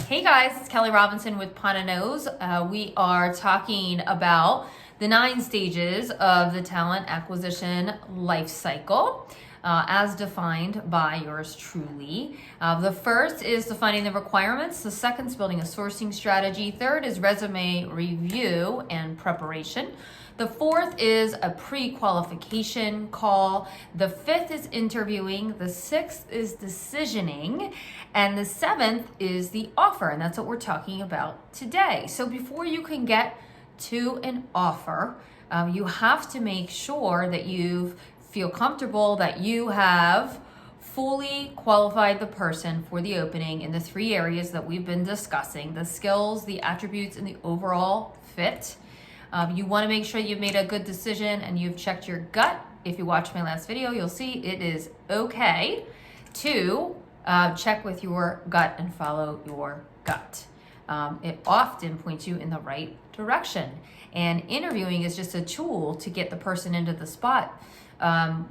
Hey guys, it's Kelly Robinson with Pana Nose. We are talking about the 9 stages of the talent acquisition life cycle as defined by yours truly. The first is defining the requirements. The second is building a sourcing strategy. Third is resume review and preparation. The fourth is a pre-qualification call. The fifth is interviewing. The sixth is decisioning. And the seventh is the offer. And that's what we're talking about today. So before you can get to an offer, you have to make sure that you feel comfortable that you have fully qualified the person for the opening in the 3 areas that we've been discussing: the skills, the attributes, and the overall fit. You want to make sure you've made a good decision and you've checked your gut. If you watched my last video, you'll see it is okay to check with your gut and follow your gut. It often points you in the right direction. And interviewing is just a tool to get the person into the spot.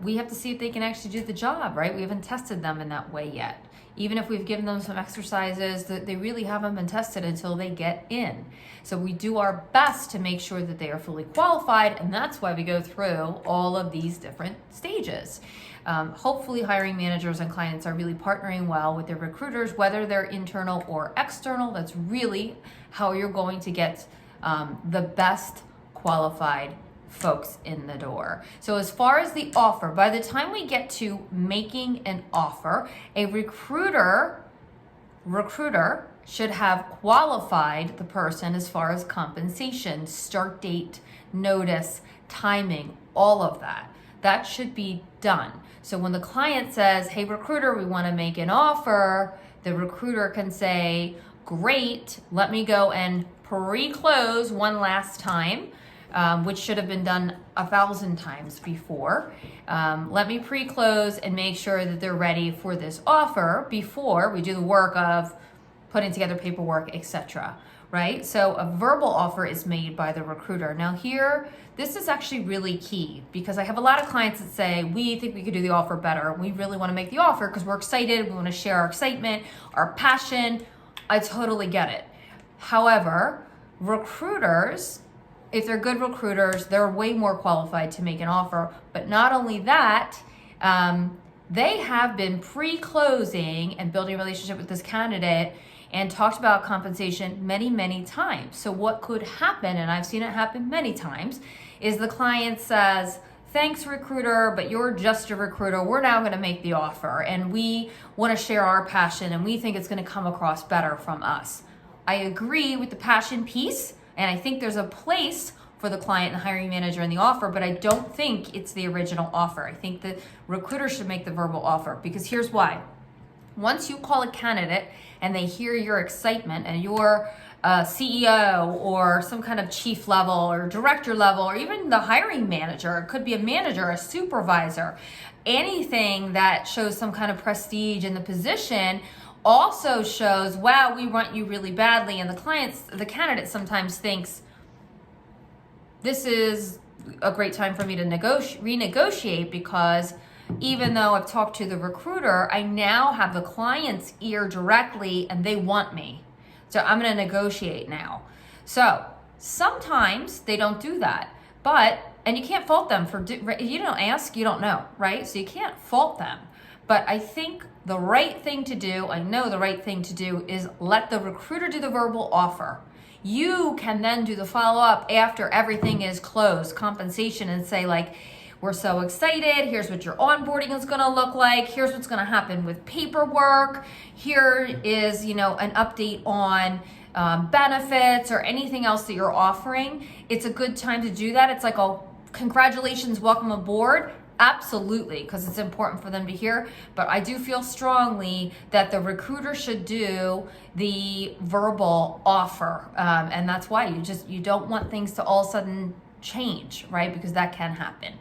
We have to see if they can actually do the job, right? We haven't tested them in that way yet. Even if we've given them some exercises, that they really haven't been tested until they get in. So we do our best to make sure that they are fully qualified, and that's why we go through all of these different stages. Hopefully hiring managers and clients are really partnering well with their recruiters, whether they're internal or external. That's really how you're going to get the best qualified folks in the door. So as far as the offer, by the time we get to making an offer, a recruiter should have qualified the person as far as compensation, start date, notice, timing, all of that. That should be done. So when the client says, "Hey recruiter, we want to make an offer," the recruiter can say, "Great, let me go and pre-close one last time," which should have been done 1,000 times before. Let me pre-close and make sure that they're ready for this offer before we do the work of putting together paperwork, etc. Right? So a verbal offer is made by the recruiter. Now here, this is actually really key because I have a lot of clients that say, "We think we could do the offer better. We really want to make the offer because we're excited. We want to share our excitement, our passion." I totally get it. However, recruiters, if they're good recruiters, they're way more qualified to make an offer. But not only that, they have been pre-closing and building a relationship with this candidate and talked about compensation many, many times. So what could happen, and I've seen it happen many times, is the client says, "Thanks, recruiter, but you're just a recruiter. We're now going to make the offer, and we want to share our passion, and we think it's going to come across better from us." I agree with the passion piece, and I think there's a place for the client and the hiring manager in the offer, but I don't think it's the original offer. I think the recruiter should make the verbal offer, because here's why. Once you call a candidate and they hear your excitement and you're a CEO or some kind of chief level or director level, or even the hiring manager, it could be a manager, a supervisor, anything that shows some kind of prestige in the position also shows, "Wow, we want you really badly." And the candidate sometimes thinks, "This is a great time for me to renegotiate, because even though I've talked to the recruiter, I now have the client's ear directly and they want me. So I'm going to negotiate now." So sometimes they don't do that, and you can't fault them for, you don't ask, you don't know, right? So you can't fault them. But I think the right thing to do, I know the right thing to do, is let the recruiter do the verbal offer. You can then do the follow-up after everything is closed, compensation, and say like, "We're so excited. Here's what your onboarding is going to look like. Here's what's going to happen with paperwork. Here is, an update on benefits or anything else that you're offering." It's a good time to do that. It's like, "Oh, congratulations, welcome aboard." Absolutely, because it's important for them to hear. But I do feel strongly that the recruiter should do the verbal offer. And that's why you don't want things to all of a sudden change, right? Because that can happen.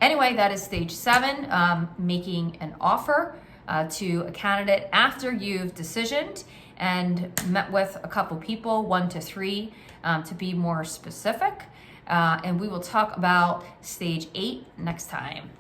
Anyway, that is stage 7, making an offer to a candidate after you've decisioned and met with a couple people, 1 to 3, to be more specific. And we will talk about stage 8 next time.